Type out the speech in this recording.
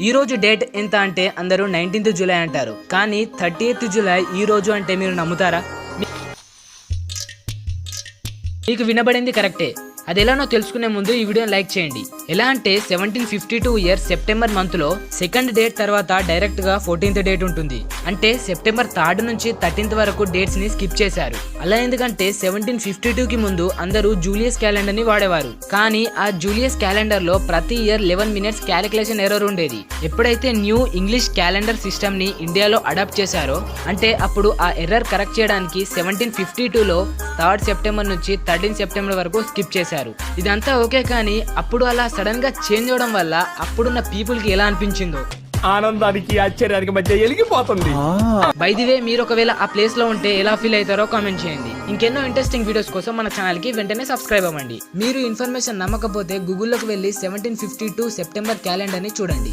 ఈ రోజు డేట్ ఎంత అంటే అందరూ 19th జూలై అంటారు, కానీ 30th జూలై ఈ రోజు అంటే మీరు నమ్ముతారా? మీకు వినబడింది కరెక్టే. అది ఎలానో తెలుసుకునే ముందు ఈ వీడియోని లైక్ చేయండి. ఎలా అంటే 1752 ఇయర్ సెప్టెంబర్ మంత్ లో సెకండ్ డేట్ తర్వాత డైరెక్ట్ గా 14th డేట్ ఉంటుంది. అంటే సెప్టెంబర్ 3rd నుంచి 13th వరకు డేట్స్ ని స్కిప్ చేశారు. అలా ఎందుకంటే 1752 కి ముందు అందరూ జూలియస్ క్యాలెండర్ ని వాడేవారు. కానీ ఆ జూలియస్ క్యాలెండర్ లో ప్రతి ఇయర్ 11 minutes క్యాలిక్యులేషన్ ఎర్రర్ ఉండేది. ఎప్పుడైతే న్యూ ఇంగ్లీష్ క్యాలెండర్ సిస్టమ్ ని ఇండియాలో అడాప్ట్ చేశారో అంటే అప్పుడు ఆ ఎర్రర్ కరెక్ట్ చేయడానికి 1752 లో 3rd సెప్టెంబర్ నుంచి 13th సెప్టెంబర్ వరకు స్కిప్ చేశారు. ఇదంతా ఓకే, కానీ అప్పుడు అలా సడన్ గా చేంజ్ అవడం వల్ల అప్పుడున్న పీపుల్ కి ఎలా అనిపించిందో ఆనందానికి ఆశ్చర్యానికి మధ్య ఎలిగిపోతుంది. బై ది వే, మీరు ఒకవేళ ఆ ప్లేస్ లో ఉంటే ఎలా ఫీల్ అవుతారో కామెంట్ చేయండి. ఇంకెన్నో ఇంట్రెస్టింగ్ వీడియోస్ కోసం మన ఛానల్ కి వెంటనే సబ్స్క్రైబ్ అవ్వండి. మీరు ఇన్ఫర్మేషన్ నమ్మకపోతే గూగుల్లోకి వెళ్ళి 1752 సెప్టెంబర్ క్యాలెండర్ ని చూడండి.